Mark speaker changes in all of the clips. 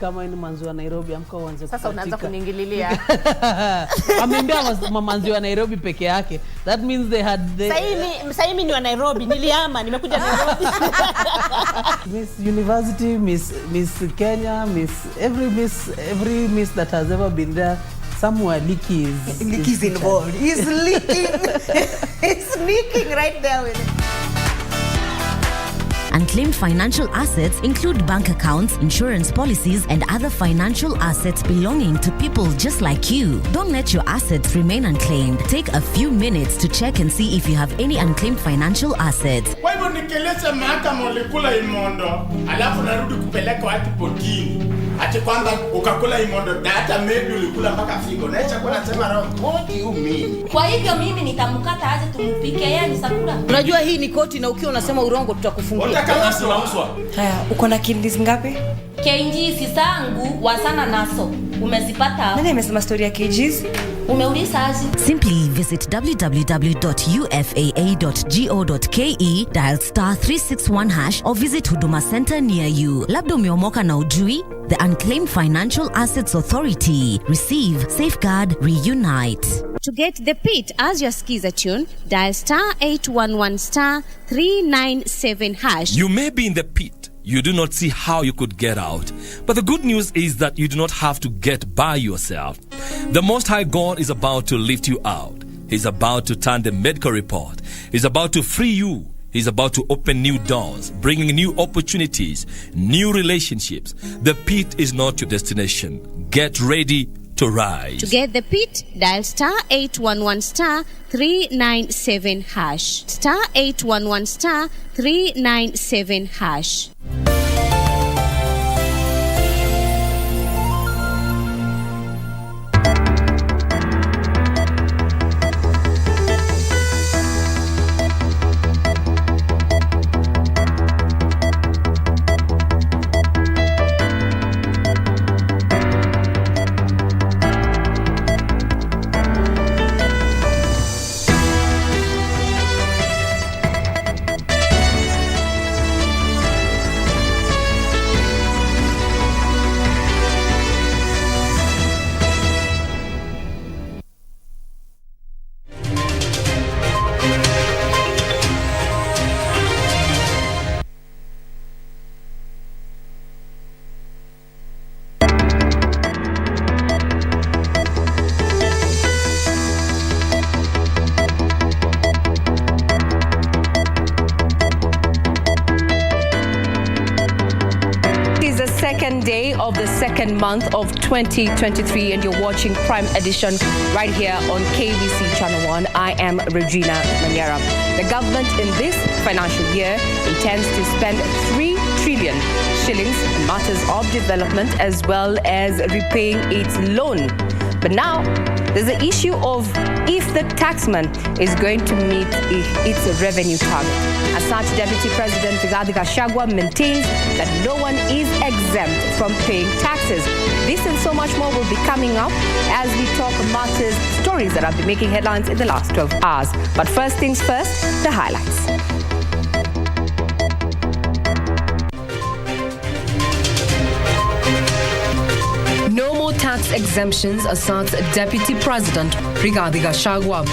Speaker 1: Kama ni manzi wa Nairobi amka uanze
Speaker 2: sasa unaanza kuniingililia.
Speaker 1: Ameambia manzi wa Nairobi peke yake. That means they had
Speaker 2: Sasa mimi ni wa Nairobi, nilihama nimekuja Nairobi.
Speaker 1: Miss University, Miss Kenya, every miss that has ever been there, somewhere Licky is
Speaker 2: involved. He's leaking. He's leaking right there with it.
Speaker 3: Unclaimed financial assets include bank accounts, insurance policies, and other financial assets belonging to people just like you. Don't let your assets remain unclaimed. Take a few minutes to check and see if you have any unclaimed financial assets.
Speaker 4: Kwa hivyo nikeleza mahakama ulikula imondo, alafu narudi kupeleka watu potini. Ati kwamba ukakula imondo, hata maybe ulikula mpaka figo. Na hicho kwa nasema what do you mean?
Speaker 5: Kwa hivyo mimi nitamkata aje tumpike yeye ni sakura.
Speaker 2: Unajua hii ni koti na ukiwa unasema urongo tutakufungia.
Speaker 4: Kama tunauswa.
Speaker 2: Haya, uko na kidneys ngapi?
Speaker 5: KGs zangu wasana naso. Umezipata?
Speaker 2: Nani amesema story ya KGs?
Speaker 5: Umeuliza aje?
Speaker 3: Simply visit www.ufaa.go.ke, dial *361# or visit Huduma Center near you. Labda umeomoka na ujui? The Unclaimed Financial Assets Authority. Receive, safeguard, reunite.
Speaker 6: To get the PIT as your skiza tune, dial *811*397#.
Speaker 7: You may be in the pit. You do not see how you could get out. But the good news is that you do not have to get by yourself. The Most High God is about to lift you out. He's about to turn the medical report. He's about to free you. He's about to open new doors, bringing new opportunities, new relationships. The pit is not your destination. Get ready to rise.
Speaker 6: To get the PIT, dial *811*397#. *811*397#.
Speaker 8: Day of the second month of 2023, and you're watching Prime Edition right here on KBC Channel 1. I am Regina Manyara. The government in this financial year intends to spend 3 trillion shillings in matters of development as well as repaying its loan. But now, there's the issue of if the taxman is going to meet its revenue target. As such, Deputy President Rigathi Gachagua maintains that no one is exempt from paying taxes. This and so much more will be coming up as we talk matters, stories that have been making headlines in the last 12 hours. But first things first, the highlights. No more tax exemptions, asserts Deputy President Rigathi Gachagua.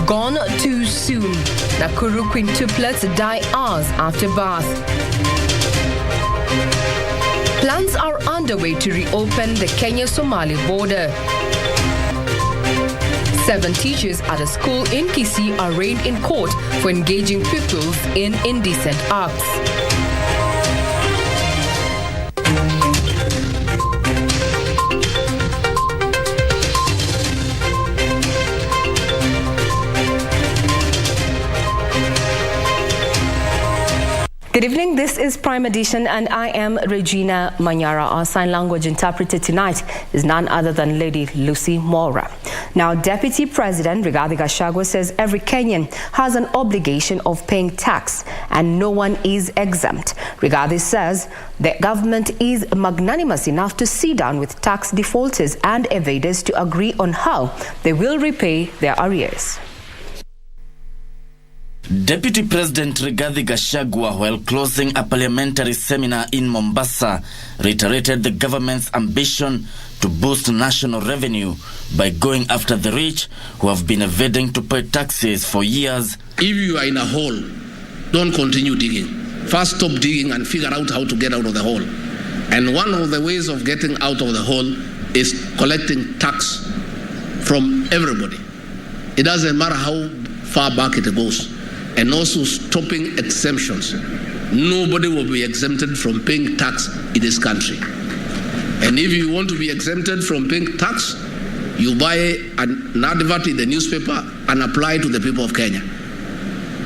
Speaker 8: Gone too soon. Nakuru quintuplets die hours after birth. Plans are underway to reopen the Kenya-Somali border. 7 teachers at a school in Kisii are arraigned in court for engaging pupils in indecent acts. Good evening, this is Prime Edition and I am Regina Manyara. Our sign language interpreter tonight is none other than Lady Lucy Mora. Now, Deputy President Rigathi Gachagua says every Kenyan has an obligation of paying tax and no one is exempt. Rigathi says the government is magnanimous enough to sit down with tax defaulters and evaders to agree on how they will repay their arrears.
Speaker 9: Deputy President Rigathi Gachagua, while closing a parliamentary seminar in Mombasa, reiterated the government's ambition to boost national revenue by going after the rich who have been evading to pay taxes for years.
Speaker 10: If you are in a hole, don't continue digging. First stop digging and figure out how to get out of the hole. And one of the ways of getting out of the hole is collecting tax from everybody. It doesn't matter how far back it goes. And also stopping exemptions. Nobody will be exempted from paying tax in this country. And if you want to be exempted from paying tax, you buy an advert in the newspaper and apply to the people of Kenya.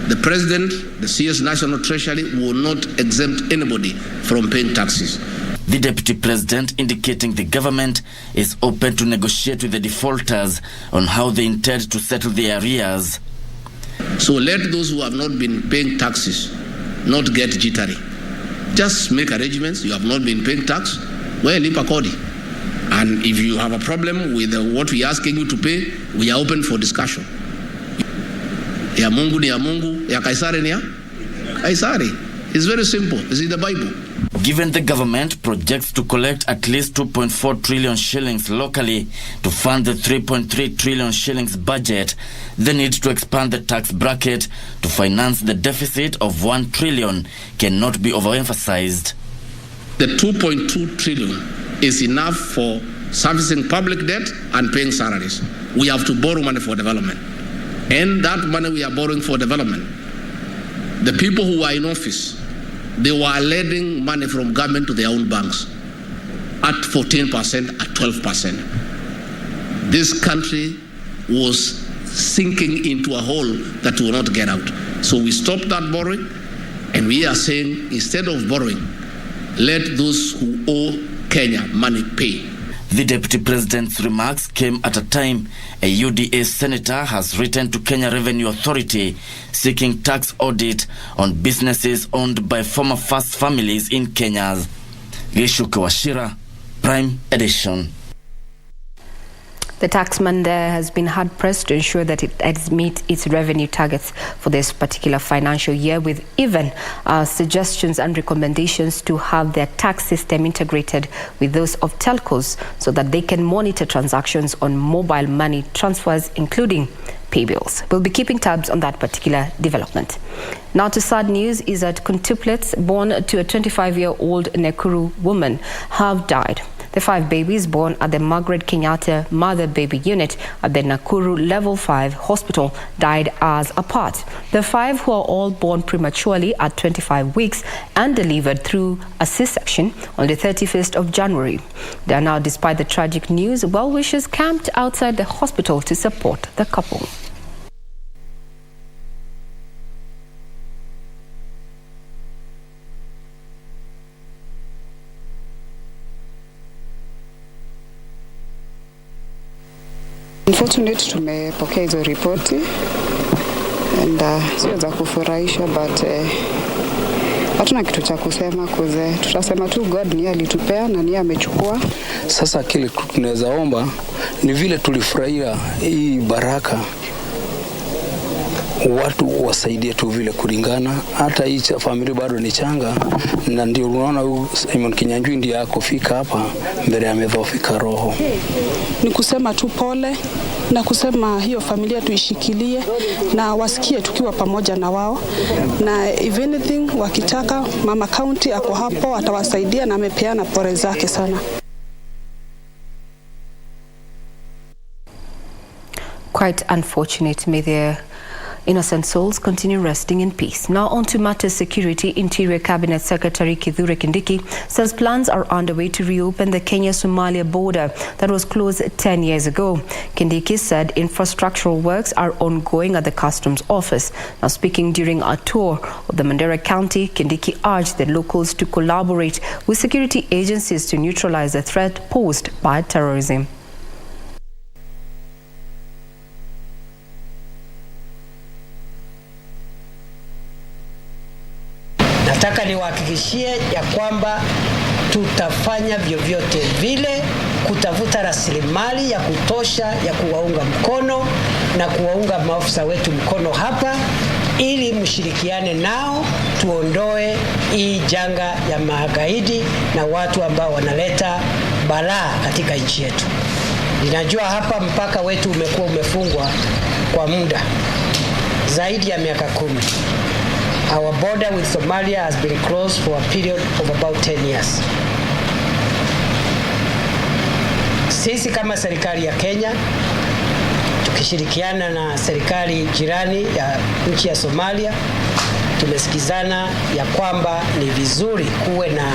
Speaker 10: The President, the CS National Treasury will not exempt anybody from paying taxes.
Speaker 9: The Deputy President indicating the government is open to negotiate with the defaulters on how they intend to settle their arrears.
Speaker 10: So let those who have not been paying taxes not get jittery. Just make arrangements. You have not been paying tax, well, lipa kodi. And if you have a problem with what we are asking you to pay, we are open for discussion. Ya Mungu ni ya Mungu, ya Kaisari ni ya Kaisari. It's very simple. It's in the Bible.
Speaker 9: Given the government projects to collect at least 2.4 trillion shillings locally to fund the 3.3 trillion shillings budget, the need to expand the tax bracket to finance the deficit of 1 trillion cannot be overemphasized.
Speaker 10: The 2.2 trillion is enough for servicing public debt and paying salaries. We have to borrow money for development. And that money we are borrowing for development, the people who are in office, they were lending money from government to their own banks at 14%, at 12%. This country was sinking into a hole that will not get out. So we stopped that borrowing, and we are saying instead of borrowing, let those who owe Kenya money pay.
Speaker 9: The Deputy President's remarks came at a time a UDA senator has written to Kenya Revenue Authority seeking tax audit on businesses owned by former first families in Kenya. Geshuke Washira, Prime Edition.
Speaker 8: The taxman there has been hard-pressed to ensure that it has met its revenue targets for this particular financial year, with even suggestions and recommendations to have their tax system integrated with those of telcos so that they can monitor transactions on mobile money transfers, including pay bills. We'll be keeping tabs on that particular development. Now to sad news is that quintuplets born to a 25-year-old Nakuru woman have died. The 5 babies born at the Margaret Kenyatta Mother Baby Unit at the Nakuru Level 5 Hospital died hours apart. The 5, who are all born prematurely at 25 weeks and delivered through a C-section on the 31st of January. They are now, despite the tragic news, well-wishers camped outside the hospital to support the couple.
Speaker 11: Unfortunately, tumepokea hizo ripoti and sio za kufurahisha, but hatuna kitu cha kusema kuze. Tutasema tu God ni alitupea na ni amechukua.
Speaker 12: Sasa kile tunaweza omba ni vile tulifurahia hii baraka, watu wasaidie tu vile kulingana. Hata hii familia bado ni changa, na ndio unaona Simon Kinyanjui ndiye akofika hapa mbele amedhoofika roho.
Speaker 11: Ni kusema tu pole na kusema hiyo familia tuishikilie na wasikie tukiwa pamoja na wao, na if anything wakitaka, mama county ako hapo atawasaidia na amepeana pole zake sana.
Speaker 8: Quite unfortunate. May their innocent souls continue resting in peace. Now on to matters security. Interior Cabinet Secretary Kithure Kindiki says plans are underway to reopen the Kenya-Somalia border that was closed 10 years ago. Kindiki said infrastructural works are ongoing at the Customs Office. Now speaking during a tour of the Manyara County, Kindiki urged the locals to collaborate with security agencies to neutralize the threat posed by terrorism.
Speaker 13: Nataka niwahakikishie ya kwamba tutafanya vyovyote vile kutafuta rasilimali ya kutosha ya kuwaunga mkono na kuwaunga maafisa wetu mkono hapa ili mshirikiane nao tuondoe hii janga ya magaidi na watu ambao wanaleta balaa katika nchi yetu. Ninajua hapa mpaka wetu umekuwa umefungwa kwa muda zaidi ya miaka 10. Our border with Somalia has been closed for a period of about 10 years. Sisi kama serikali ya Kenya tukishirikiana na serikali jirani ya nchi ya Somalia tumesikizana ya kwamba ni vizuri kuwe na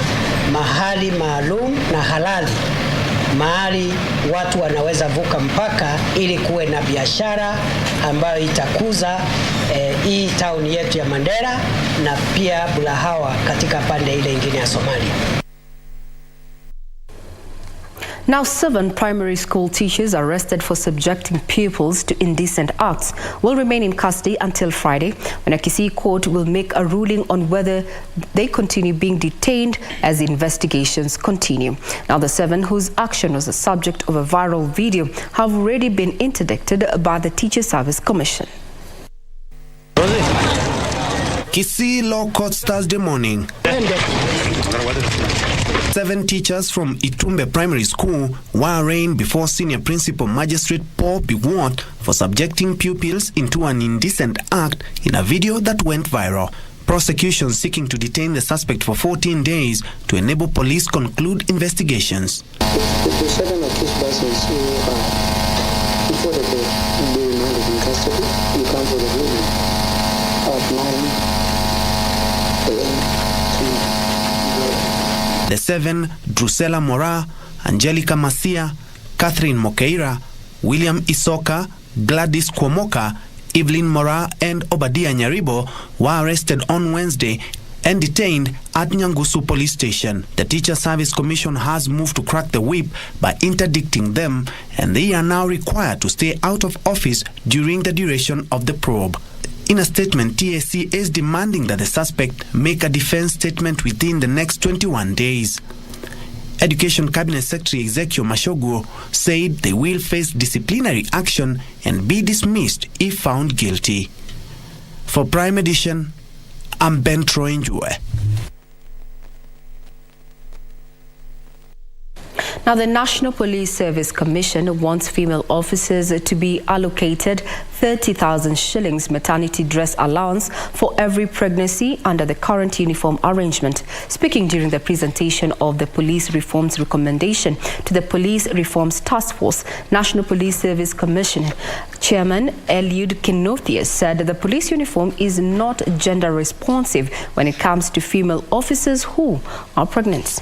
Speaker 13: mahali maalum na halali mahali watu wanaweza vuka mpaka ili kuwe na biashara ambayo itakuza hii town yetu ya Mandera na pia Bulahawa katika pande ile nyingine ya Somalia.
Speaker 8: Now, 7 primary school teachers arrested for subjecting pupils to indecent acts will remain in custody until Friday, when a KBC court will make a ruling on whether they continue being detained as investigations continue. Now, the 7, whose action was the subject of a viral video, have already been interdicted by the Teacher Service Commission.
Speaker 14: KBC Law Courts Thursday morning. 7 teachers from Itumbe Primary School were arraigned before Senior Principal Magistrate Paul Biwot for subjecting pupils into an indecent act in a video that went viral. Prosecution seeking to detain the suspect for 14 days to enable police conclude investigations.
Speaker 12: The 7 accused persons who are before the court being held in custody, you come for the ruling at 9 a.m.
Speaker 14: The 7, Drusella Mora, Angelica Masia, Catherine Mokeira, William Isoka, Gladys Kwomoka, Evelyn Mora and Obadiah Nyaribo were arrested on Wednesday and detained at Nyangusu Police Station. The Teacher Service Commission has moved to crack the whip by interdicting them, and they are now required to stay out of office during the duration of the probe. In a statement, TSC is demanding that the suspect make a defense statement within the next 21 days. Education Cabinet Secretary Ezekiel Mashogu said they will face disciplinary action and be dismissed if found guilty. For Prime Edition, I'm Ben Troinjue.
Speaker 8: Now, the National Police Service Commission wants female officers to be allocated 30,000 shillings maternity dress allowance for every pregnancy under the current uniform arrangement. Speaking during the presentation of the Police Reforms Recommendation to the Police Reforms Task Force, National Police Service Commission Chairman Eliud Kinothia said the police uniform is not gender responsive when it comes to female officers who are pregnant.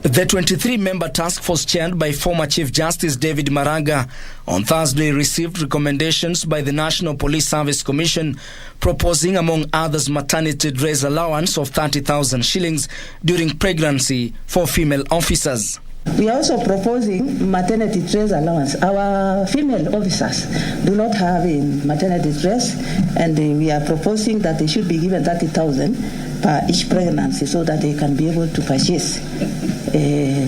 Speaker 15: The 23-member task force chaired by former Chief Justice David Maraga on Thursday received recommendations by the National Police Service Commission proposing, among others, maternity dress allowance of 30,000 shillings during pregnancy for female officers.
Speaker 16: We are also proposing maternity dress allowance. Our female officers do not have a maternity dress, and we are proposing that they should be given 30,000 per each pregnancy so that they can be able to purchase a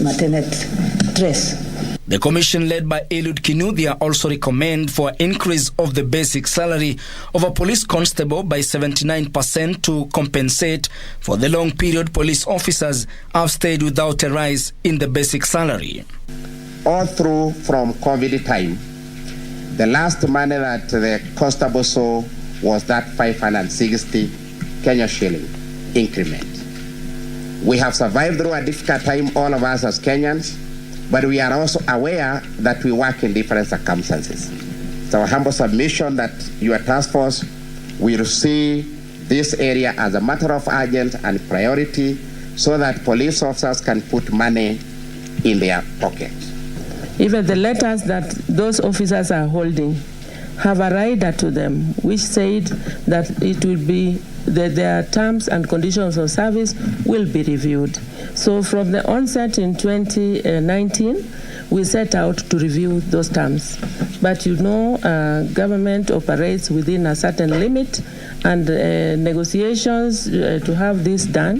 Speaker 16: maternity dress.
Speaker 15: The commission led by Eliud Kinuthia also recommend for increase of the basic salary of a police constable by 79% to compensate for the long period police officers have stayed without a rise in the basic salary.
Speaker 17: All through from COVID time, the last money that the constable saw was that 560 Kenya shilling increment. We have survived through a difficult time, all of us as Kenyans, but we are also aware that we work in different circumstances. It's our humble submission that your task force will see this area as a matter of urgent and priority so that police officers can put money in their pocket.
Speaker 18: Even the letters that those officers are holding have a rider to them which said that it will be that their terms and conditions of service will be reviewed. So from the onset in 2019, we set out to review those terms. But you know, government operates within a certain limit, and negotiations to have this done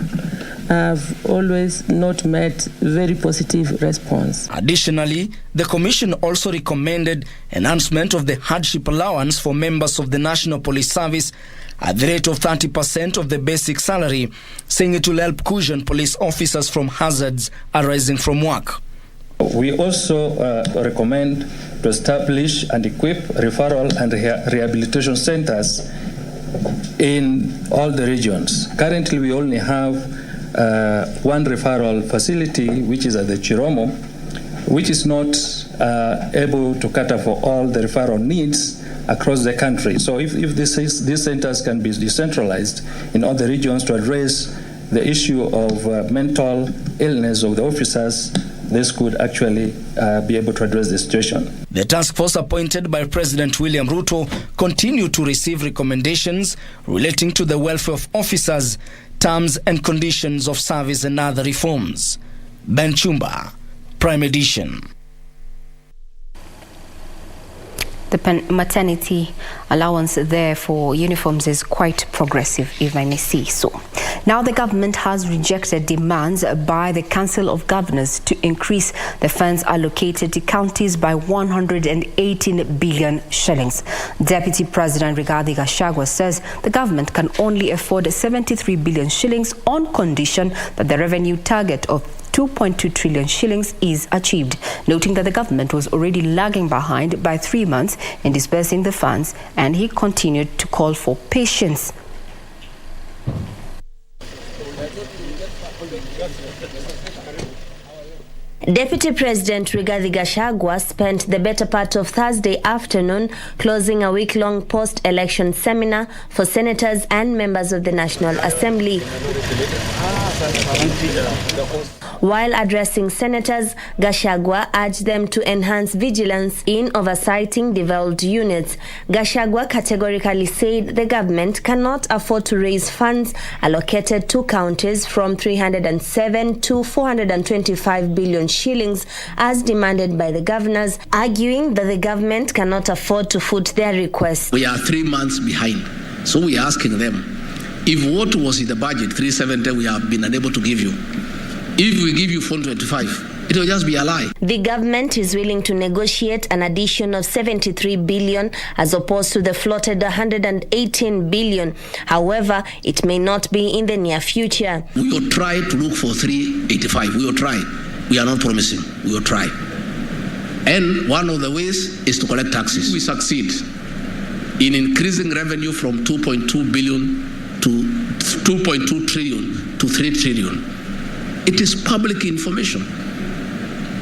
Speaker 18: have always not met very positive response.
Speaker 15: Additionally, the Commission also recommended enhancement of the hardship allowance for members of the National Police Service at the rate of 30% of the basic salary, saying it will help cushion police officers from hazards arising from work.
Speaker 19: We also recommend to establish and equip referral and rehabilitation centers in all the regions. Currently, we only have one referral facility, which is at the Chiromo, which is not able to cater for all the referral needs across the country. So if these centers can be decentralized in all the regions to address the issue of mental illness of the officers, this could actually be able to address the situation.
Speaker 15: The task force appointed by President William Ruto continue to receive recommendations relating to the welfare of officers, terms and conditions of service and other reforms. Ben Chumba, Prime Edition.
Speaker 8: The maternity allowance there for uniforms is quite progressive, if I may say so. Now the government has rejected demands by the Council of Governors to increase the funds allocated to counties by 118 billion shillings. Deputy President Rigathi Gachagua says the government can only afford 73 billion shillings on condition that the revenue target of 2.2 trillion shillings is achieved, noting that the government was already lagging behind by 3 months in disbursing the funds, and he continued to call for patience.
Speaker 20: Deputy President Rigathi Gachagua spent the better part of Thursday afternoon closing a week-long post-election seminar for senators and members of the National Assembly. While addressing senators, Gachagua urged them to enhance vigilance in oversighting devolved units. Gachagua categorically said the government cannot afford to raise funds allocated to counties from 307 to 425 billion shillings as demanded by the governors, arguing that the government cannot afford to foot their request.
Speaker 10: We are 3 months behind, so we are asking them, if what was in the budget, 370, we have been unable to give you, if we give you 425, it will just be a lie.
Speaker 20: The government is willing to negotiate an addition of 73 billion as opposed to the floated 118 billion. However, it may not be in the near future.
Speaker 10: We will try to look for 385. We will try. We are not promising. We will try. And one of the ways is to collect taxes. We succeed in increasing revenue from 2.2 billion to 2.2 trillion to 3 trillion. It is public information.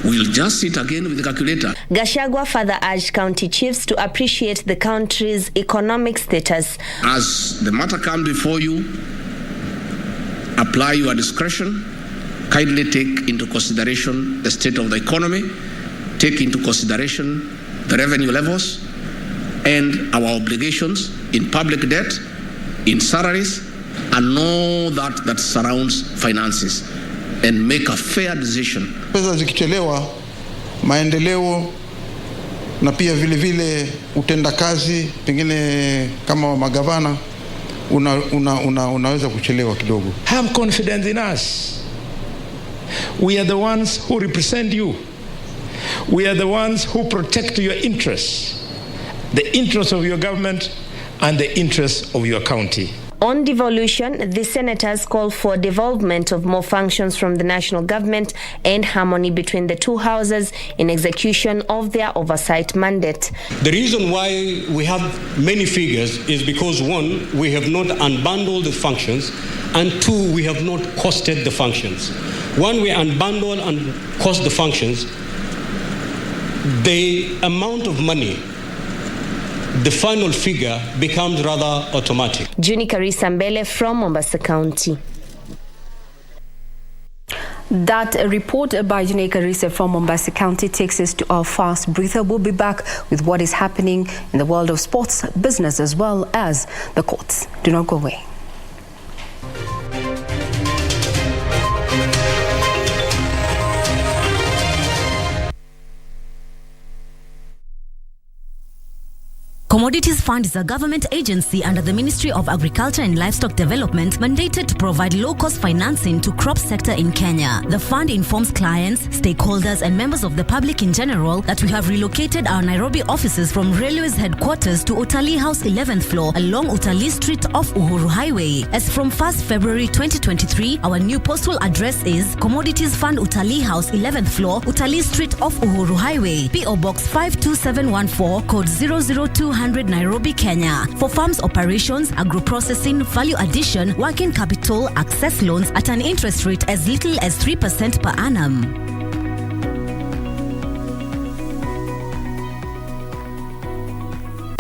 Speaker 10: We'll just sit again with the calculator.
Speaker 20: Gachagua further urged county chiefs to appreciate the country's economic status.
Speaker 10: As the matter comes before you, apply your discretion. Kindly take into consideration the state of the economy, take into consideration the revenue levels and our obligations in public debt, in salaries, and all that surrounds finances, and make a fair decision.
Speaker 21: Pesa zikichelewa, maendeleo na pia vile vile utendakazi pengine kama magavana unaweza kuchelewa kidogo.
Speaker 22: Have confidence in us. We are the ones who represent you. We are the ones who protect your interests, the interests of your government and the interests of your county.
Speaker 20: On devolution, the senators call for devolvement of more functions from the national government and harmony between the two houses in execution of their oversight mandate.
Speaker 23: The reason why we have many figures is because, one, we have not unbundled the functions, and two, we have not costed the functions. When we unbundle and cost the functions, the amount of money, the final figure becomes rather automatic.
Speaker 20: Juni Karisa Mbele from Mombasa County.
Speaker 8: That report by Juni Karisa from Mombasa County takes us to our fast breather. We'll be back with what is happening in the world of sports, business, as well as the courts. Do not go away.
Speaker 3: Commodities Fund is a government agency under the Ministry of Agriculture and Livestock Development mandated to provide low-cost financing to crop sector in Kenya. The fund informs clients, stakeholders and members of the public in general that we have relocated our Nairobi offices from Railways headquarters to Utalii House 11th floor along Utalii Street off Uhuru Highway. As from 1st February 2023, our new postal address is Commodities Fund Utalii House 11th floor, Utalii Street off Uhuru Highway, PO Box 52714, code 00200 Nairobi, Kenya. For farms operations, agro-processing, value addition, working capital, access loans at an interest rate as little as 3% per annum.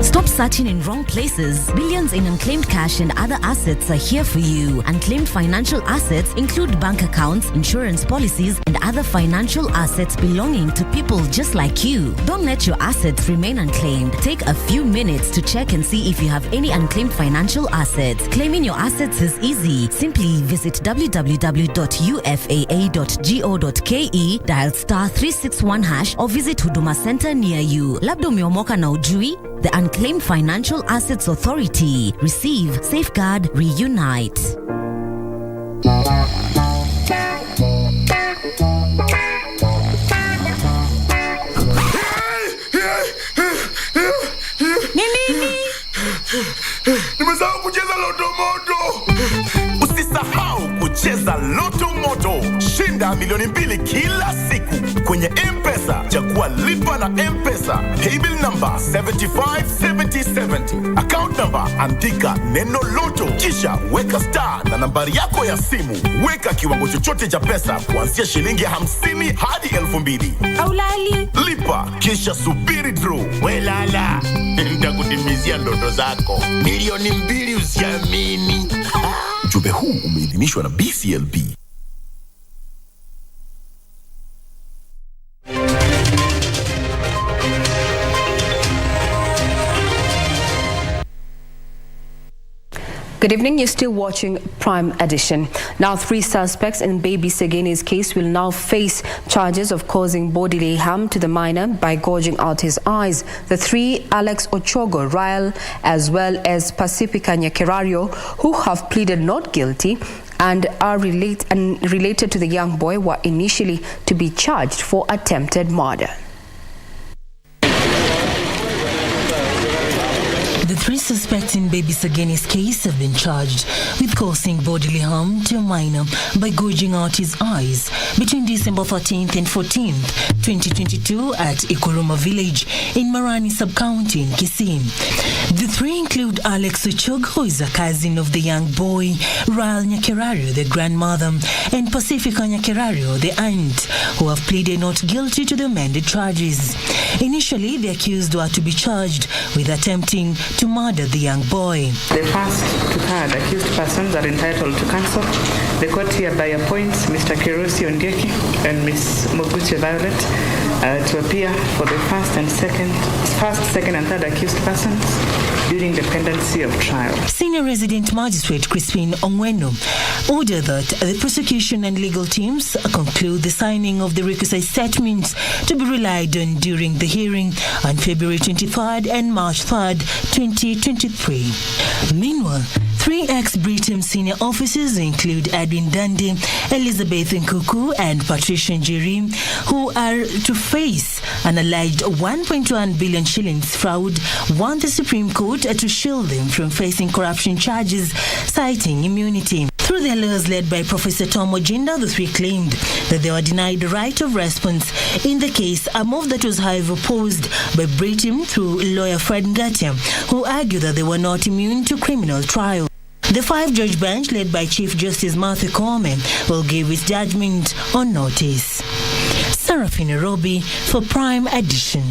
Speaker 3: Stop searching in wrong places. Billions in unclaimed cash and other assets are here for you. Unclaimed financial assets include bank accounts, insurance policies, and other financial assets belonging to people just like you. Don't let your assets remain unclaimed. Take a few minutes to check and see if you have any unclaimed financial assets. Claiming your assets is easy. Simply visit www.ufaa.go.ke, dial *361# or visit Huduma Center near you. Labda umeomoka na ujui? The Unclaimed Financial Assets Authority. Receive, safeguard, reunite.
Speaker 1: Nimesahau kucheza Loto Moto. Usisahau kucheza Loto Moto. Shinda milioni 2 kila siku kwenye M-Pesa. Chagua lipa na M-Pesa. Paybill number 757070. Account number andika neno Loto. Kisha weka star na nambari yako ya simu. Weka kiwango chochote cha pesa kuanzia shilingi 50 hadi 2000.
Speaker 5: Aulali.
Speaker 1: Lipa kisha subiri draw. Welala. Nitakutimizia ndoto zako. Milioni 2 usiamini. Ujumbe huu umeidhinishwa na BCLB.
Speaker 8: Good evening, you're still watching Prime Edition. Now, 3 suspects in Baby Segeni's case will now face charges of causing bodily harm to the minor by gouging out his eyes. The 3, Alex Ochogo, Ryle, as well as Pacifica Nyakerario, who have pleaded not guilty and are related to the young boy, were initially to be charged for attempted murder.
Speaker 2: The 3 suspects in Baby Segeni's case have been charged with causing bodily harm to a minor by gouging out his eyes between December 13th and 14th, 2022 at Ikuruma village in Marani sub-county in Kisii. The 3 include Alex Ochogo, who is a cousin of the young boy, Ryle Nyakerario, the grandmother, and Pacifica Nyakerario, the aunt, who have pleaded not guilty to the amended charges. Initially, the accused were to be charged with attempting to murder the young boy.
Speaker 4: The first to 3rd accused persons are entitled to counsel. The court hereby appoints Mr. Kirusi Ondieki and Ms. Moguche Violet to appear for the first, second, and third accused persons during the pendency of trial.
Speaker 2: Senior Resident Magistrate Crispin Ongweno ordered that the prosecution and legal teams conclude the signing of the requisite statements to be relied on during the hearing on February 23rd and March 3rd, 2023. Meanwhile, 3 ex-Britam senior officers include Edwin Dande, Elizabeth Nkuku, and Patricia Njeri, who are to face an alleged 1.1 billion shillings fraud, want the Supreme Court to shield them from facing corruption charges, citing immunity. Through their lawyers led by Professor Tom Ojinda, the 3 claimed that they were denied the right of response in the case, a move that was however opposed by Britam through lawyer Fred Ngatia, who argued that they were not immune to criminal trial. The 5-judge bench, led by Chief Justice Martha Koome, will give its judgment on notice. Serafina Robi for Prime Edition.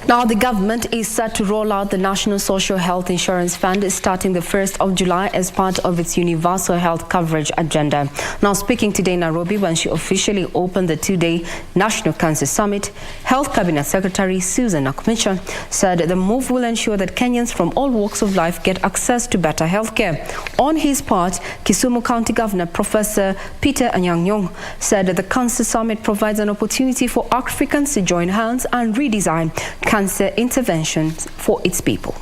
Speaker 8: Now, the government is set to roll out the National Social Health Insurance Fund starting the 1st of July as part of its universal health coverage agenda. Now, speaking today in Nairobi when she officially opened the two-day National Cancer Summit, Health Cabinet Secretary Susan Nakhumicha said the move will ensure that Kenyans from all walks of life get access to better health care. On his part, Kisumu County Governor Professor Peter Anyang' Nyong'o said that the Cancer Summit provides an opportunity for Africans to join hands and redesign cancer interventions for its people.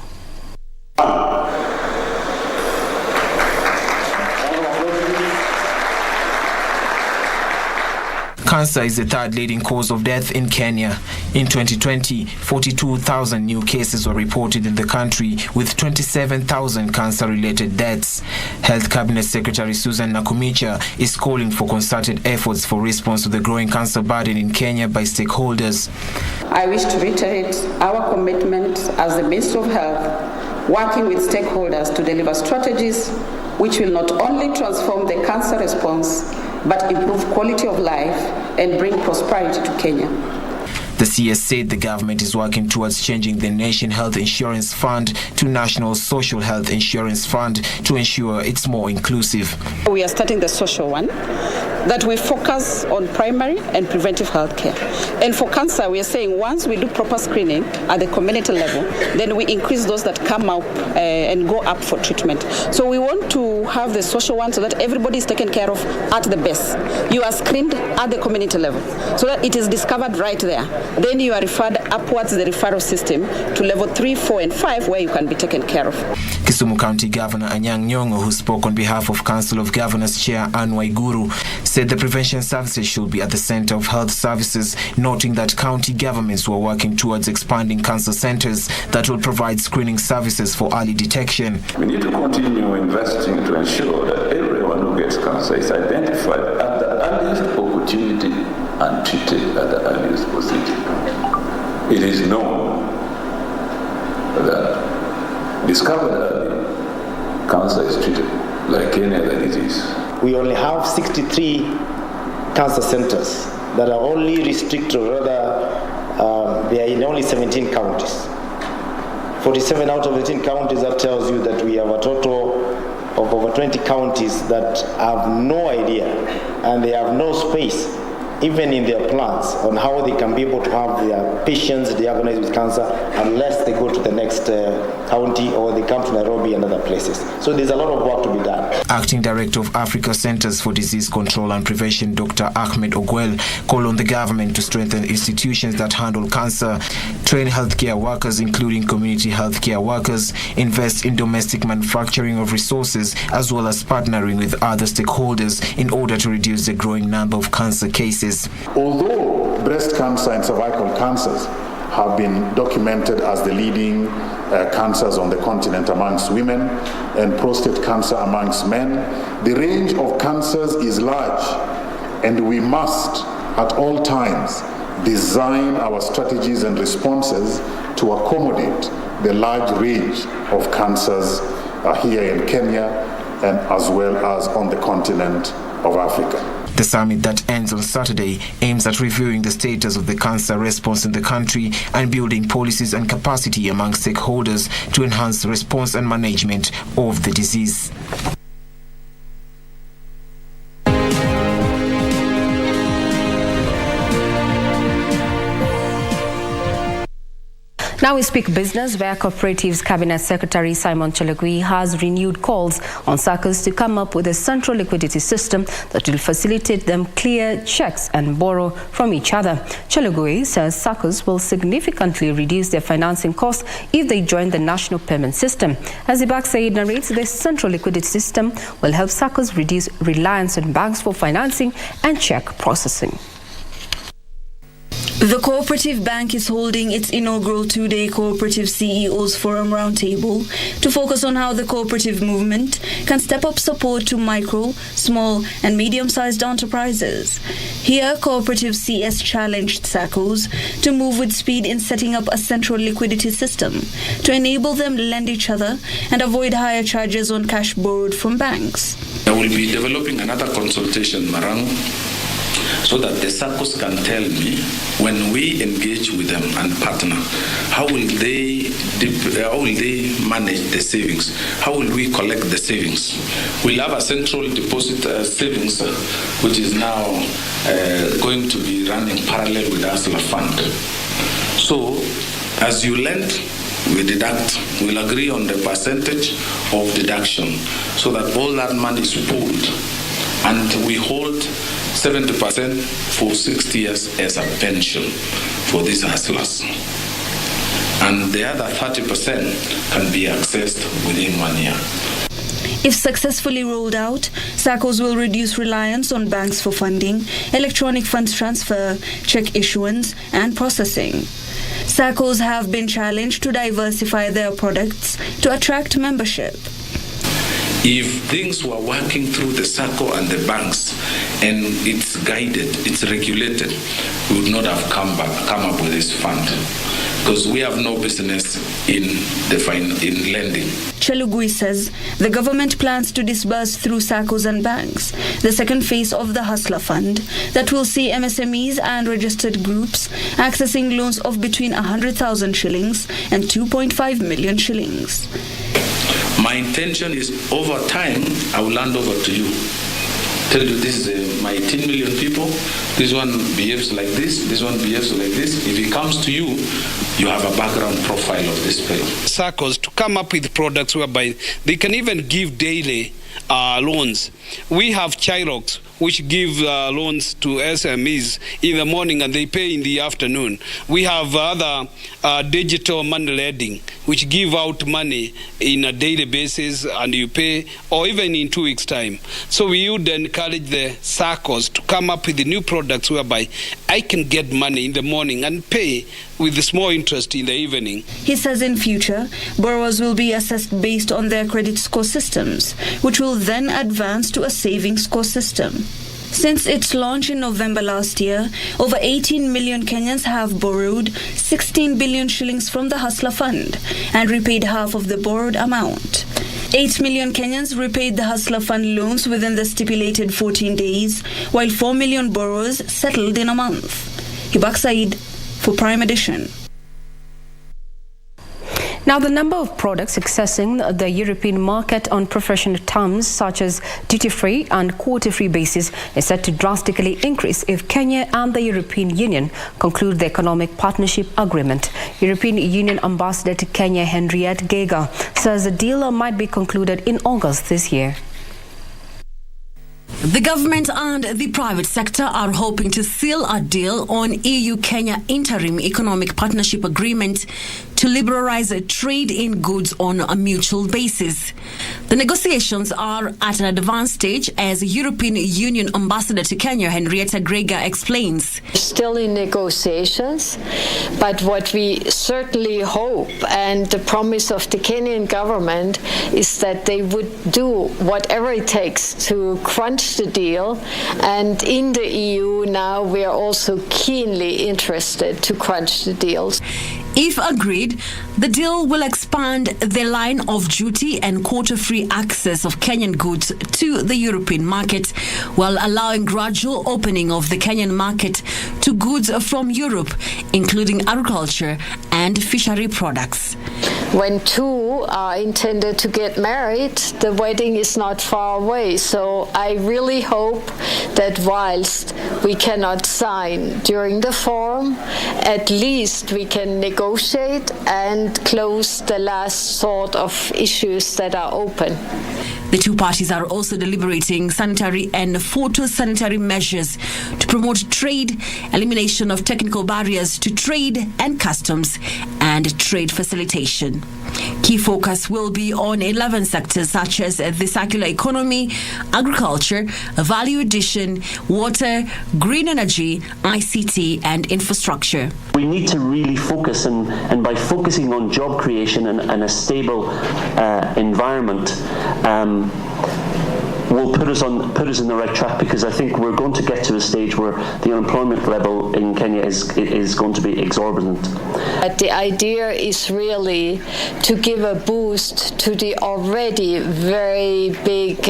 Speaker 6: Cancer is the third leading cause of death in Kenya. In 2020, 42,000 new cases were reported in the country, with 27,000 cancer-related deaths. Health Cabinet Secretary Susan Nakhumicha is calling for concerted efforts for response to the growing cancer burden in Kenya by stakeholders.
Speaker 7: I wish to reiterate our commitment as the Minister of Health, working with stakeholders to deliver strategies which will not only transform the cancer response, but improve quality of life and bring prosperity to Kenya.
Speaker 6: The CS said the government is working towards changing the Nation Health Insurance Fund to National Social Health Insurance Fund to ensure it's more inclusive.
Speaker 11: We are starting the social one, that we focus on primary and preventive health care. And for cancer, we are saying once we do proper screening at the community level, then we increase those that come up and go up for treatment. So we want to have the social one so that everybody is taken care of at the base. You are screened at the community level so that it is discovered right there. Then you are referred upwards the referral system to level 3, 4, and 5 where you can be taken care of.
Speaker 6: Kisumu County Governor Anyang' Nyong'o, who spoke on behalf of Council of Governors Chair Anne Waiguru, said the prevention services should be at the center of health services, noting that county governments were working towards expanding cancer centers that will provide screening services for early detection.
Speaker 9: We need to continue investing to ensure that everyone who gets cancer is identified at the earliest opportunity and treated at the earliest possibility. It is known that discovered early, cancer is treated like any other disease.
Speaker 24: We only have 63 cancer centers that are only restricted, or rather, they are in only 17 counties. 47 out of 18 counties, that tells you that we have a total of over 20 counties that have no idea and they have no space, even in their plans, on how they can be able to have their patients diagnosed with cancer unless they go to the next county or they come to Nairobi and other places. So there's a lot of work to be done.
Speaker 6: Acting Director of Africa Centers for Disease Control and Prevention, Dr. Ahmed Ogwel, called on the government to strengthen institutions that handle cancer, train healthcare workers, including community healthcare workers, invest in domestic manufacturing of resources, as well as partnering with other stakeholders in order to reduce the growing number of cancer cases.
Speaker 25: Although breast cancer and cervical cancers have been documented as the leading cancers on the continent amongst women and prostate cancer amongst men, the range of cancers is large, and we must at all times design our strategies and responses to accommodate the large range of cancers here in Kenya and as well as on the continent of Africa.
Speaker 6: The summit that ends on Saturday aims at reviewing the status of the cancer response in the country and building policies and capacity among stakeholders to enhance the response and management of the disease.
Speaker 8: Now we speak business, where Cooperatives Cabinet Secretary Simon Chelugui has renewed calls on SACCOs to come up with a central liquidity system that will facilitate them clear checks and borrow from each other. Chelugui says SACCOs will significantly reduce their financing costs if they join the national payment system. As Ibak Said narrates, the central liquidity system will help SACCOs reduce reliance on banks for financing and check processing.
Speaker 26: The Cooperative Bank is holding its inaugural two-day Cooperative CEOs Forum Roundtable to focus on how the cooperative movement can step up support to micro, small and medium-sized enterprises. Here, Cooperative CS challenged SACCOs to move with speed in setting up a central liquidity system to enable them to lend each other and avoid higher charges on cash borrowed from banks.
Speaker 27: I will be developing another consultation, Marang,
Speaker 12: so that the SACCOs can tell me when we engage with them and partner, how will they manage the savings? How will we collect the savings? We'll have a central deposit savings which is now going to be running parallel with the Hustler Fund. So as you lend, we deduct. We'll agree on the percentage of deduction so that all that money is pooled, and we hold 70% for 60 years as a pension for these hustlers. And the other 30% can be accessed within 1 year.
Speaker 26: If successfully rolled out, SACCOs will reduce reliance on banks for funding, electronic funds transfer, check issuance, and processing. SACCOs have been challenged to diversify their products to attract membership.
Speaker 12: If things were working through the SACCO and the banks, and it's guided, it's regulated, we would not have come up with this fund, because we have no business in lending.
Speaker 26: Chelugui says the government plans to disburse through SACCOs and banks the second phase of the Hustler Fund that will see MSMEs and registered groups accessing loans of between 100,000 shillings and 2.5 million shillings.
Speaker 12: My intention is, over time, I will hand over to you. Tell you this is my 10 million people, this one behaves like this one behaves like this. If it comes to you, you have a background profile of this fellow.
Speaker 13: SACCOs to come up with products whereby they can even give daily loans. We have Chirocs, which give loans to SMEs in the morning and they pay in the afternoon. We have other digital money lending, which give out money in a daily basis and you pay, or even in 2 weeks' time. So we would encourage the SACCOs to come up with the new products whereby I can get money in the morning and pay with a small interest in the evening.
Speaker 26: He says in future, borrowers will be assessed based on their credit score systems, which will then advance to a savings score system. Since its launch in November last year, over 18 million Kenyans have borrowed 16 billion shillings from the Hustler Fund and repaid half of the borrowed amount. 8 million Kenyans repaid the Hustler Fund loans within the stipulated 14 days, while 4 million borrowers settled in a month. Hibak Said for Prime Edition.
Speaker 8: Now, the number of products accessing the European market on professional terms such as duty-free and quota-free basis is set to drastically increase if Kenya and the European Union conclude the economic partnership agreement. European Union Ambassador to Kenya, Henriette Gega, says the deal might be concluded in August this year.
Speaker 14: The government and the private sector are hoping to seal a deal on EU-Kenya interim economic partnership agreement to liberalize trade in goods on a mutual basis. The negotiations are at an advanced stage, as European Union Ambassador to Kenya, Henriette Gega, explains.
Speaker 16: Still in negotiations, but what we certainly hope, and the promise of the Kenyan government, is that they would do whatever it takes to crunch the deal. And in the EU now, we are also keenly interested to crunch the deals.
Speaker 14: If agreed, the deal will expand the line of duty and quota-free access of Kenyan goods to the European market, while allowing gradual opening of the Kenyan market to goods from Europe, including agriculture and fishery products.
Speaker 16: When two are intended to get married, the wedding is not far away. So I really hope that whilst we cannot sign during the forum, at least we can negotiate and close the last sort of issues that are open.
Speaker 14: The two parties are also deliberating sanitary and phytosanitary measures to promote trade, elimination of technical barriers to trade and customs, and trade facilitation. Key focus will be on 11 sectors such as the circular economy, agriculture, value addition, water, green energy, ICT, and infrastructure.
Speaker 17: We need to really focus, and by focusing on job creation and a stable environment, will put us in the right track, because I think we're going to get to a stage where the unemployment level in Kenya is going to be exorbitant.
Speaker 16: But the idea is really to give a boost to the already very big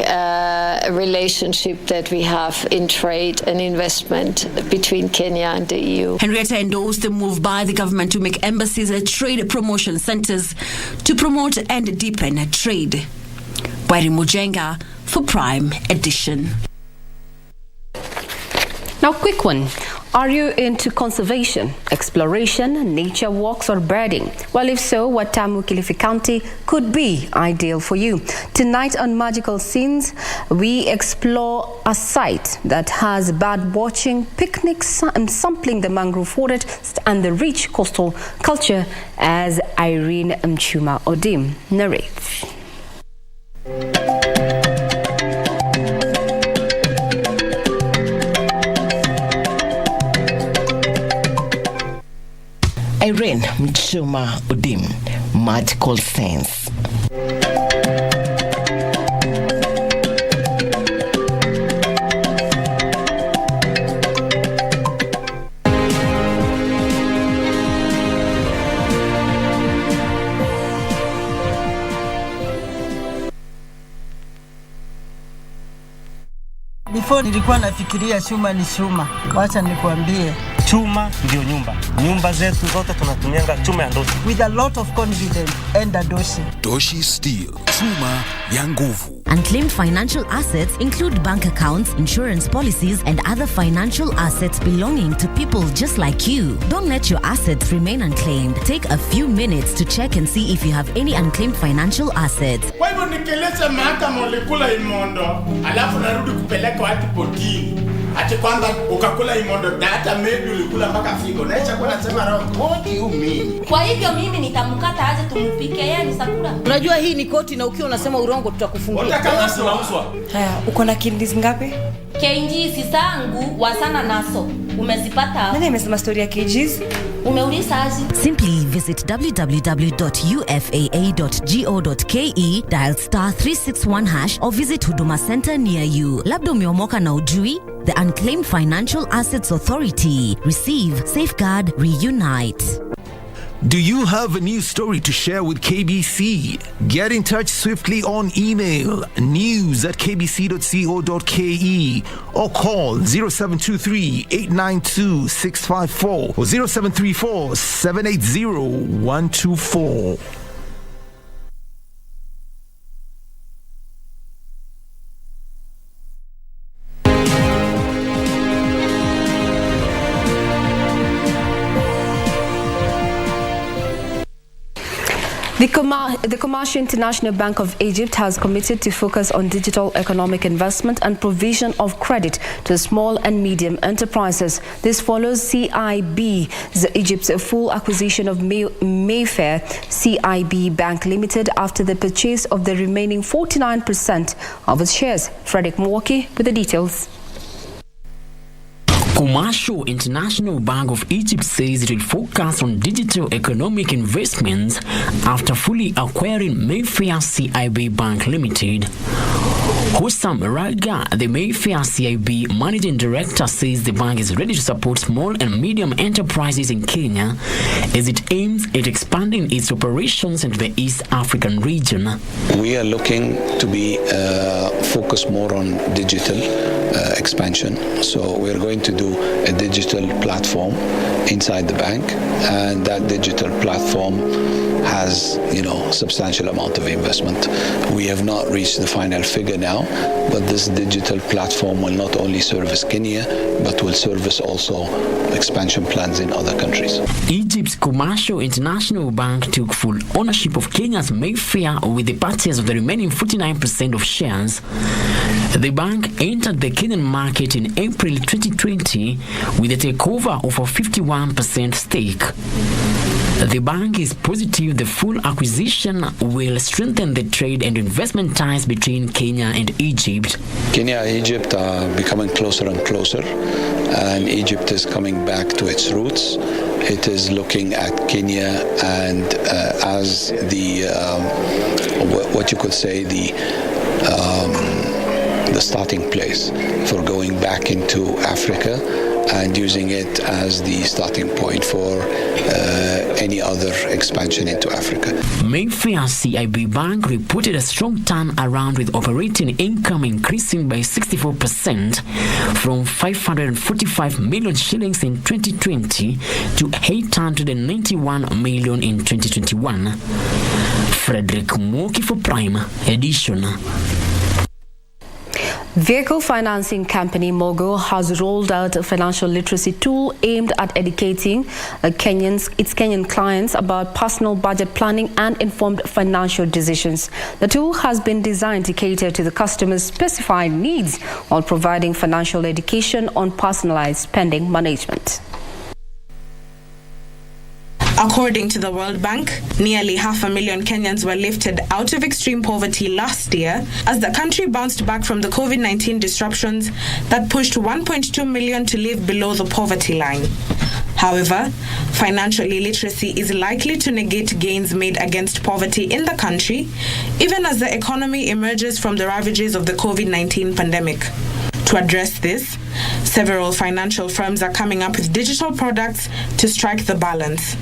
Speaker 16: relationship that we have in trade and investment between Kenya and the EU.
Speaker 14: Henrietta endorsed the move by the government to make embassies trade promotion centers to promote and deepen trade. Wairi Mujenga for Prime Edition.
Speaker 8: Now, quick one. Are you into conservation, exploration, nature walks, or birding? Well, if so, Watamu, Kilifi County could be ideal for you. Tonight on Magical Scenes, we explore a site that has bird watching, picnics, and sampling the mangrove forest and the rich coastal culture, as Irene Mchuma Odim narrates.
Speaker 10: Irene Mchuma Odim, Magical Sense.
Speaker 15: Before nilikuwa nafikiria chuma ni chuma. Wacha nikwambie.
Speaker 18: Chuma ndio nyumba. Nyumba zetu zote tunatumianga chuma ya doshi.
Speaker 15: With a lot of confidence and a doshi.
Speaker 19: Doshi Steel, chuma ya nguvu.
Speaker 3: Unclaimed financial assets include bank accounts, insurance policies, and other financial assets belonging to people just like you. Don't let your assets remain unclaimed. Take a few minutes to check and see if you have any unclaimed financial assets.
Speaker 21: Kwa hivyo nikeleza mahakama ulikula imondo, alafu narudi kupeleka watu kotini. Ati kwamba ukakula imondo na hata maybe ulikula mpaka figo. Na hicho kwa nasema roho, what do you mean?
Speaker 5: Kwa hivyo mimi nitamkata aje tumpike yeye ni sakura.
Speaker 22: Unajua hii ni koti na ukiwa unasema urongo tutakufungia.
Speaker 21: Kama tunauzwa.
Speaker 22: Haya, uko na kidneys ngapi?
Speaker 5: KGC zangu wasana naso. Umezipata?
Speaker 22: Nani amesema story ya KGs?
Speaker 5: Umeuliza aje?
Speaker 3: Simply visit www.ufaa.go.ke, dial *361# or visit Huduma Center near you. Labda umeomoka na ujui? The Unclaimed Financial Assets Authority. Receive, safeguard, reunite.
Speaker 27: Do you have a news story to share with KBC? Get in touch swiftly on email news@kbc.co.ke or call 0723-892-654 or 0734-780-124.
Speaker 8: The Commercial International Bank of Egypt has committed to focus on digital economic investment and provision of credit to small and medium enterprises. This follows CIB's Egypt's full acquisition of Mayfair CIB Bank Limited after the purchase of the remaining 49% of its shares. Frederick Mwaki with the details.
Speaker 28: Commercial International Bank of Egypt says it will focus on digital economic investments after fully acquiring Mayfair CIB Bank Limited. Hussam Raga, the Mayfair CIB Managing Director, says the bank is ready to support small and medium enterprises in Kenya as it aims at expanding its operations into the East African region.
Speaker 29: We are looking to be focused more on digital expansion. So we're going to do a digital platform inside the bank, and that digital platform has, substantial amount of investment. We have not reached the final figure now, but this digital platform will not only service Kenya, but will service also expansion plans in other countries.
Speaker 28: Egypt's Commercial International Bank took full ownership of Kenya's Mayfair with the purchase of the remaining 49% of shares. The bank entered the Kenyan market in April 2020 with a takeover of a 51% stake. The bank is positive the full acquisition will strengthen the trade and investment ties between Kenya and Egypt.
Speaker 29: Kenya and Egypt are becoming closer and closer, and Egypt is coming back to its roots. It is looking at Kenya and as the what you could say the the starting place for going back into Africa and using it as the starting point for any other expansion into Africa.
Speaker 28: Mayfair CIB Bank reported a strong turnaround with operating income increasing by 64% from 545 million shillings in 2020 to 891 million in 2021. Frederick Moki for Prime Edition.
Speaker 8: Vehicle financing company Mogo has rolled out a financial literacy tool aimed at educating its Kenyan clients about personal budget planning and informed financial decisions. The tool has been designed to cater to the customer's specified needs while providing financial education on personalized spending management.
Speaker 1: According to the World Bank, nearly 500,000 Kenyans were lifted out of extreme poverty last year as the country bounced back from the COVID-19 disruptions that pushed 1.2 million to live below the poverty line. However, financial illiteracy is likely to negate gains made against poverty in the country, even as the economy emerges from the ravages of the COVID-19 pandemic. To address this, several financial firms are coming up with digital products to strike the balance.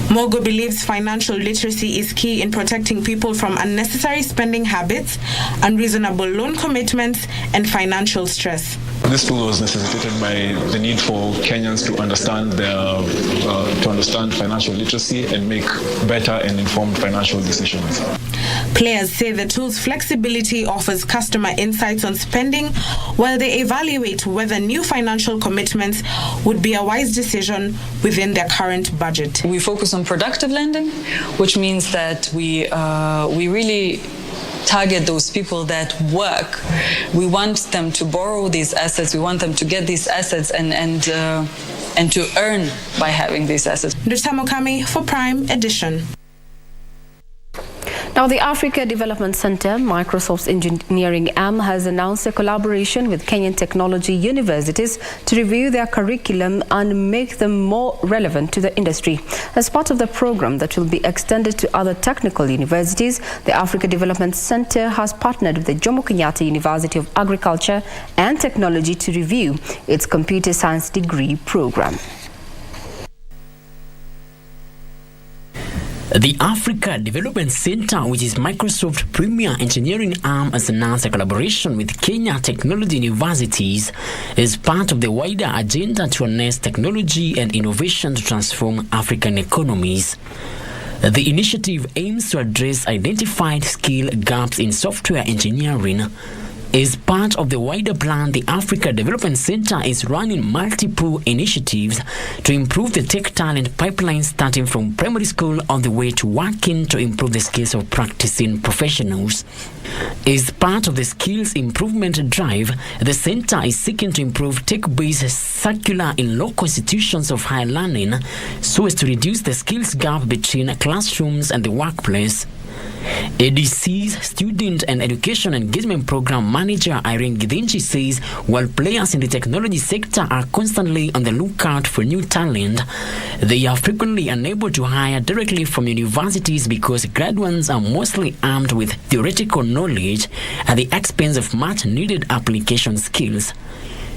Speaker 1: Mogo believes financial literacy is key in protecting people from unnecessary spending habits, unreasonable loan commitments, and financial stress.
Speaker 2: This tool was necessitated by the need for Kenyans to understand financial literacy and make better and informed financial decisions.
Speaker 1: Players say the tool's flexibility offers customer insights on spending while they evaluate whether new financial commitments would be a wise decision within their current budget.
Speaker 4: We focus on productive lending, which means that we really target those people that work. We want them to borrow these assets. We want them to get these assets and to earn by having these assets.
Speaker 1: Ndutamo Kami for Prime Edition.
Speaker 8: Now, the Africa Development Center, Microsoft's engineering arm, has announced a collaboration with Kenyan technology universities to review their curriculum and make them more relevant to the industry. As part of the program that will be extended to other technical universities, the Africa Development Center has partnered with the Jomo Kenyatta University of Agriculture and Technology to review its computer science degree program.
Speaker 28: The Africa Development Center, which is Microsoft's premier engineering arm, has announced a collaboration with Kenya Technology Universities as part of the wider agenda to harness technology and innovation to transform African economies. The initiative aims to address identified skill gaps in software engineering. As part of the wider plan, the Africa Development Center is running multiple initiatives to improve the tech talent pipeline, starting from primary school on the way to working to improve the skills of practicing professionals. As part of the skills improvement drive, the center is seeking to improve tech-based circular in local institutions of higher learning so as to reduce the skills gap between classrooms and the workplace. ADC's Student and Education Engagement Program Manager Irene Githinji says while players in the technology sector are constantly on the lookout for new talent, they are frequently unable to hire directly from universities because graduates are mostly armed with theoretical knowledge at the expense of much-needed application skills.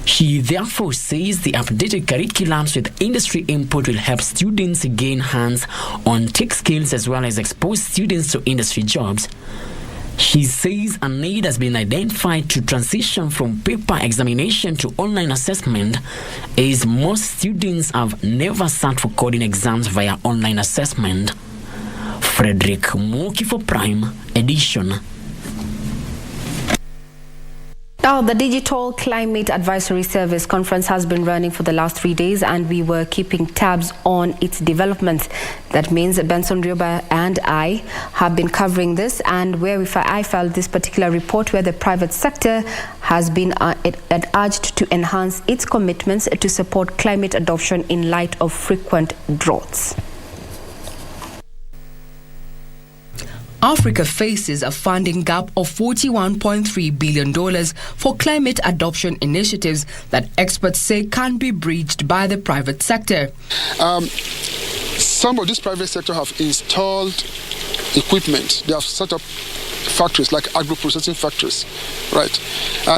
Speaker 28: She therefore says the updated curriculums with industry input will help students gain hands-on tech skills as well as expose students to industry jobs. She says a need has been identified to transition from paper examination to online assessment, as most students have never sat for coding exams via online assessment. Frederick Moki for Prime Edition.
Speaker 8: Now, the Digital Climate Advisory Service conference has been running for the last 3 days, and we were keeping tabs on its developments. That means Benson Rioba and I have been covering this, and where I filed this particular report where the private sector has been urged to enhance its commitments to support climate adoption in light of frequent droughts.
Speaker 7: Africa faces a funding gap of $41.3 billion for climate adoption initiatives that experts say can be bridged by the private sector.
Speaker 9: Some of this private sector have installed equipment. They have set up
Speaker 6: factories, like agro-processing factories, right,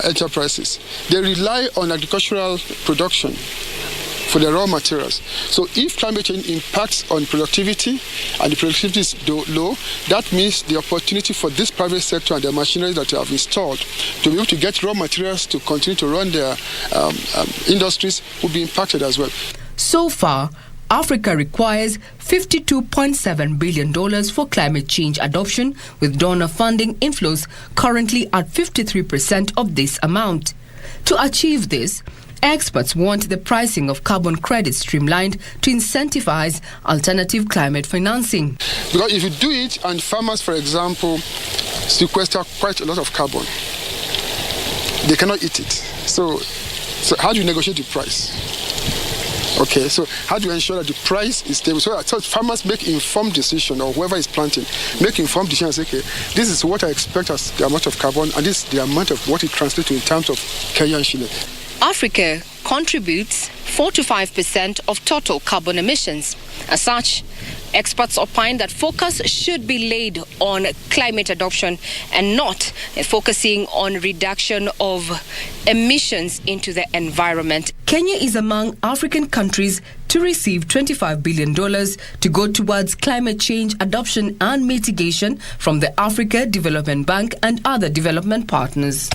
Speaker 6: enterprises. They rely on agricultural production for their raw materials. So if climate change impacts on productivity and the productivity is low, that means the opportunity for this private sector and the machinery that they have installed to be able to get raw materials to continue to run their industries will be impacted as well.
Speaker 7: So far, Africa requires $52.7 billion for climate change adoption, with donor funding inflows currently at 53% of this amount. To achieve this, experts want the pricing of carbon credits streamlined to incentivize alternative climate financing.
Speaker 6: Because if you do it and farmers, for example, sequester quite a lot of carbon, they cannot eat it. So how do you negotiate the price? Okay, so how do you ensure that the price is stable? So farmers make informed decision, or whoever is planting, make informed decision and say, okay, this is what I expect as the amount of carbon, and this is the amount of what it translates to in terms of Kenyan shilling.
Speaker 8: Africa contributes 4 to 5% of total carbon emissions. As such, experts opine that focus should be laid on climate adoption and not focusing on reduction of emissions into the environment.
Speaker 7: Kenya is among African countries to receive $25 billion to go towards climate change adoption and mitigation from the Africa Development Bank and other development partners.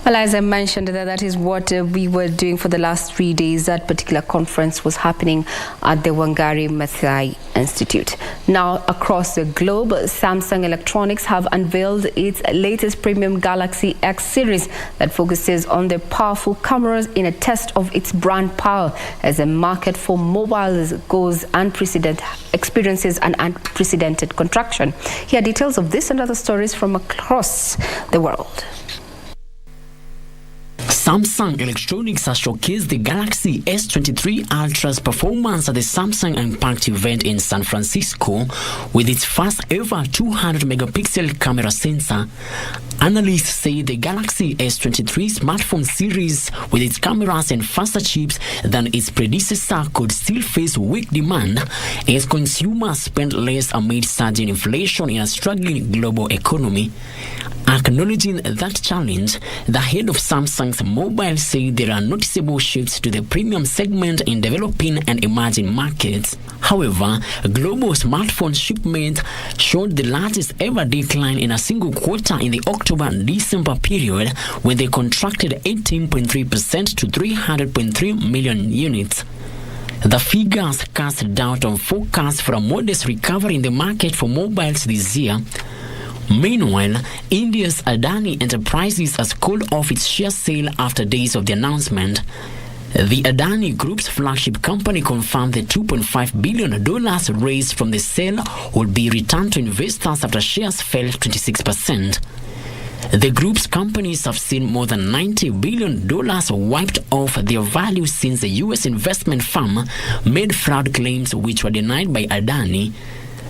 Speaker 8: Well, as I mentioned, that is what we were doing for the last 3 days. That particular conference was happening at the Wangari Maathai Institute. Now, across the globe, Samsung Electronics have unveiled its latest premium Galaxy X series that focuses on the powerful cameras in a test of its brand power as the market for mobiles experiences an unprecedented contraction. Here are details of this and other stories from across the world.
Speaker 28: Samsung Electronics has showcased the Galaxy S23 Ultra's performance at the Samsung Unpacked event in San Francisco with its first ever 200-megapixel camera sensor. Analysts say the Galaxy S23 smartphone series, with its cameras and faster chips than its predecessor, could still face weak demand as consumers spend less amid surging inflation in a struggling global economy. Acknowledging that challenge, the head of Samsung's mobile said there are noticeable shifts to the premium segment in developing and emerging markets. However, global smartphone shipments showed the largest ever decline in a single quarter in the October-December period, when they contracted 18.3% to 300.3 million units. The figures cast doubt on forecasts for a modest recovery in the market for mobiles this year. Meanwhile, India's Adani Enterprises has called off its share sale after days of the announcement. The Adani Group's flagship company confirmed the $2.5 billion raised from the sale will be returned to investors after shares fell 26%. The group's companies have seen more than $90 billion wiped off their value since the U.S. investment firm made fraud claims which were denied by Adani.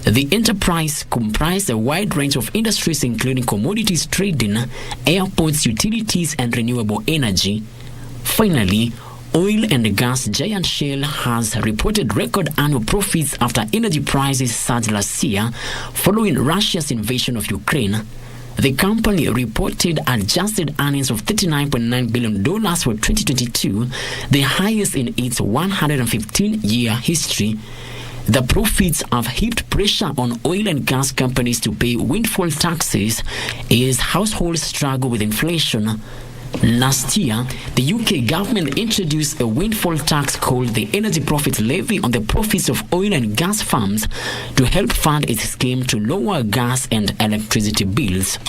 Speaker 28: The enterprise comprised a wide range of industries including commodities trading, airports, utilities, and renewable energy. Finally, oil and gas giant Shell has reported record annual profits after energy prices surged last year following Russia's invasion of Ukraine. The company reported adjusted earnings of $39.9 billion for 2022, the highest in its 115-year history. The profits have heaped pressure on oil and gas companies to pay windfall taxes as households struggle with inflation. Last year, the UK government introduced a windfall tax called the Energy Profits Levy on the profits of oil and gas firms to help fund its scheme to lower gas and electricity bills.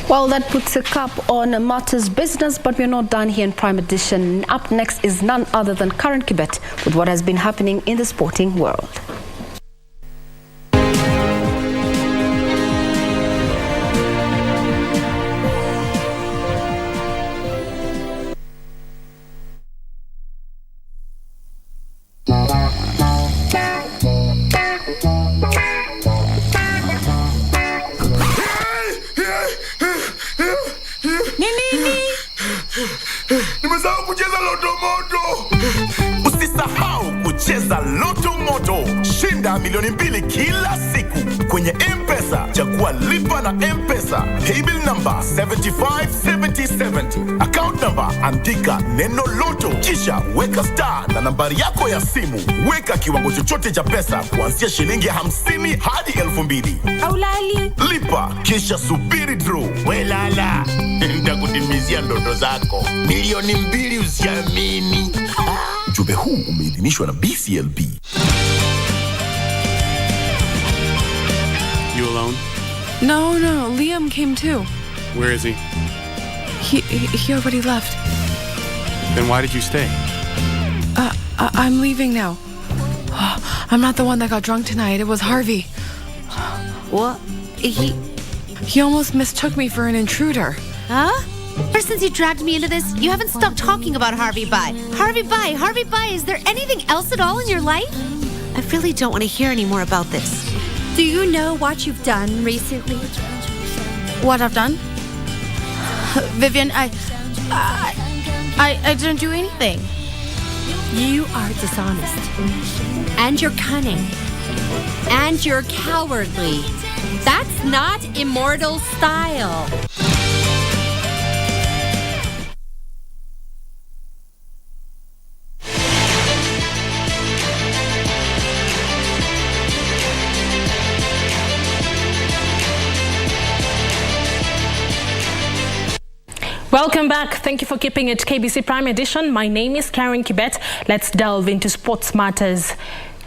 Speaker 8: Well, that puts a cap on matters business, but we're not done here in Prime Edition. Up next is none other than Karen Kibet with what has been happening in the sporting world.
Speaker 9: Cheza Loto Moto, shinda milioni 2 kila siku. Kwenye M-Pesa, chagua lipa na M-Pesa. Paybill number 757070. Account number, andika neno Loto. Kisha weka star na nambari yako ya simu. Weka kiwango chochote cha pesa kuanzia shilingi 50 hadi 2,000.
Speaker 5: Aulali.
Speaker 9: Lipa, kisha subiri draw. Welala, nitakutimizia ndoto zako. Milioni 2 usiamini. Ujumbe huu umeidhinishwa na BCLB.
Speaker 11: You alone?
Speaker 12: No, Liam came too.
Speaker 11: Where is he?
Speaker 12: He already left.
Speaker 11: Then why did you stay?
Speaker 12: I'm leaving now. I'm not the one that got drunk tonight. It was Harvey.
Speaker 13: What?
Speaker 12: He almost mistook me for an intruder.
Speaker 13: Huh? Ever since you dragged me into this, you haven't stopped talking about Harvey Bai. Harvey Bai, Harvey Bai. Is there anything else at all in your life? I really don't want to hear any more about this. Do you know what you've done recently?
Speaker 12: What I've done? Vivian, I didn't do anything.
Speaker 13: You are dishonest. And you're cunning. And you're cowardly. That's not immortal style.
Speaker 20: Welcome back. Thank you for keeping it KBC Prime Edition. My name is Karen Kibet. Let's delve into sports matters.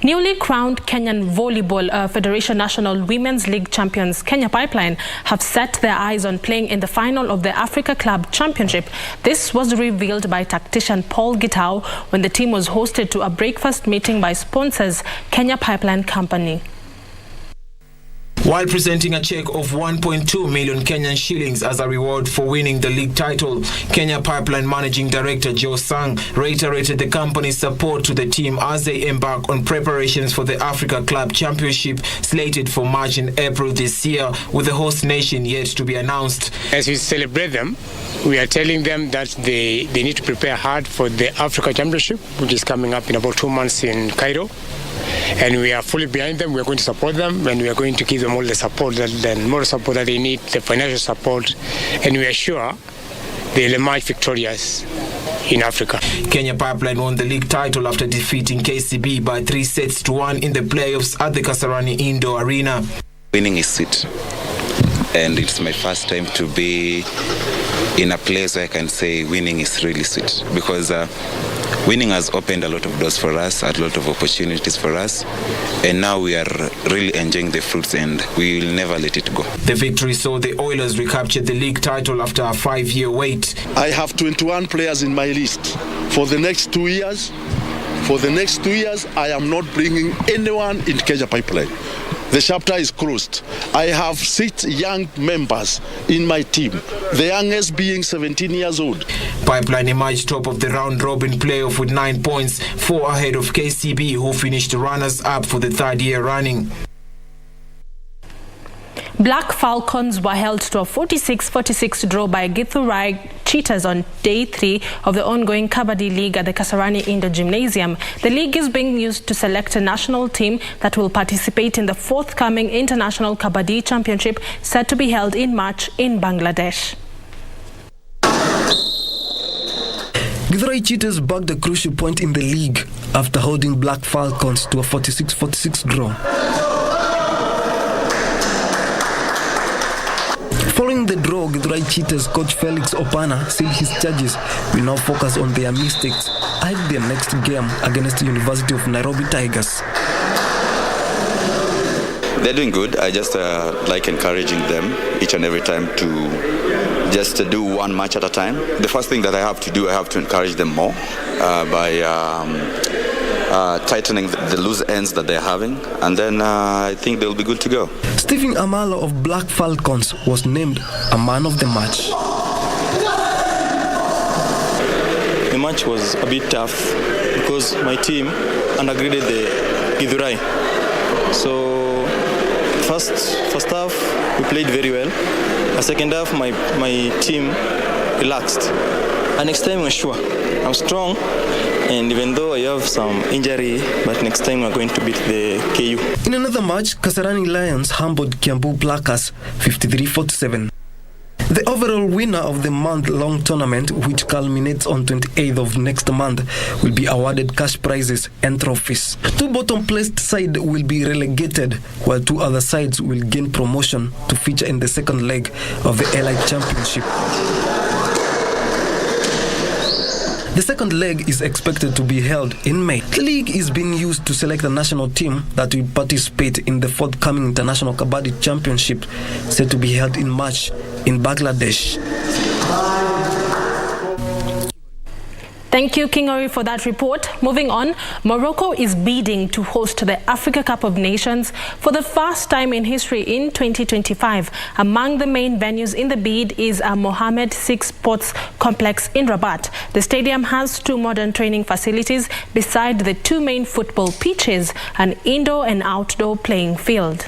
Speaker 20: Newly crowned Kenyan Volleyball Federation National Women's League champions Kenya Pipeline have set their eyes on playing in the final of the Africa Club Championship. This was revealed by tactician Paul Gitau when the team was hosted to a breakfast meeting by sponsors Kenya Pipeline Company.
Speaker 23: While presenting a check of 1.2 million Kenyan shillings as a reward for winning the league title, Kenya Pipeline Managing Director Joe Sang reiterated the company's support to the team as they embark on preparations for the Africa Club Championship slated for March and April this year, with the host nation yet to be announced.
Speaker 24: As we celebrate them, we are telling them that they need to prepare hard for the Africa Championship, which is coming up in about 2 months in Cairo. And we are fully behind them. We are going to support them, and we are going to give them all the support, the moral support that they need, the financial support, and we are sure they'll emerge victorious in Africa.
Speaker 23: Kenya Pipeline won the league title after defeating KCB by 3-1 in the playoffs at the Kasarani Indoor Arena.
Speaker 25: Winning is sweet, and it's my first time to be in a place where I can say winning is really sweet, because winning has opened a lot of doors for us, a lot of opportunities for us, and now we are really enjoying the fruits, and we will never let it go.
Speaker 23: The victory saw the Oilers recapture the league title after a 5-year wait.
Speaker 26: I have 21 players in my list. For the next 2 years, I am not bringing anyone in Kenya Pipeline. The chapter is closed. I have 6 young members in my team, the youngest being 17 years old.
Speaker 23: Pipeline emerged top of the round-robin playoff with 9 points, 4 ahead of KCB, who finished runners-up for the 3rd year running.
Speaker 20: Black Falcons were held to a 46-46 draw by Githurai Cheetahs on day 3 of the ongoing Kabaddi League at the Kasarani Indoor Gymnasium. The league is being used to select a national team that will participate in the forthcoming International Kabaddi Championship set to be held in March in Bangladesh.
Speaker 30: Githurai Cheetahs bagged a crucial point in the league after holding Black Falcons to a 46-46 draw. Following the draw, Githurai Cheetahs coach Felix Opana said his charges will now focus on their mistakes ahead of their next game against the University of Nairobi Tigers.
Speaker 25: They're doing good. I just like encouraging them each and every time to just do one match at a time. The first thing that I have to do, I have to encourage them more by tightening the loose ends that they're having, and then I think they'll be good to go.
Speaker 30: Stephen Amalo of Black Falcons was named a man of the match.
Speaker 31: The match was a bit tough because my team undergraded the Githurai. So first half we played very well. The second half my team relaxed. And next time we're sure I'm strong. And even though I have some injury, but next time we're going to beat the KU.
Speaker 30: In another match, Kasarani Lions humbled Kiambu Blackers 53-47. The overall winner of the month-long tournament, which culminates on 28th of next month, will be awarded cash prizes and trophies. 2 bottom-placed sides will be relegated, while 2 other sides will gain promotion to feature in the second leg of the Elite Championship. The second leg is expected to be held in May. The league is being used to select a national team that will participate in the forthcoming International Kabaddi Championship, set to be held in March in Bangladesh.
Speaker 20: Thank you, King Ori, for that report. Moving on, Morocco is bidding to host the Africa Cup of Nations for the first time in history in 2025. Among the main venues in the bid is a Mohammed VI Sports Complex in Rabat. The stadium has 2 modern training facilities beside the 2 main football pitches, an indoor and outdoor playing field.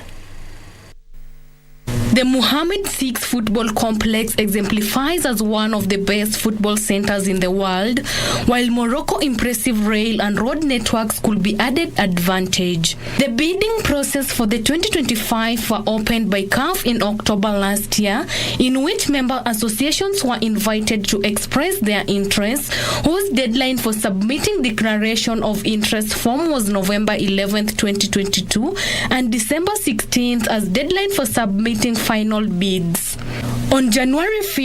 Speaker 3: The Mohammed VI Football Complex exemplifies as one of the best football centers in the world, while Morocco's impressive rail and road networks could be added advantage. The bidding process for the 2025 were opened by CAF in October last year, in which member associations were invited to express their interest, whose deadline for submitting declaration of interest form was November 11th, 2022, and December 16th as deadline for submitting final bids. On January 5th,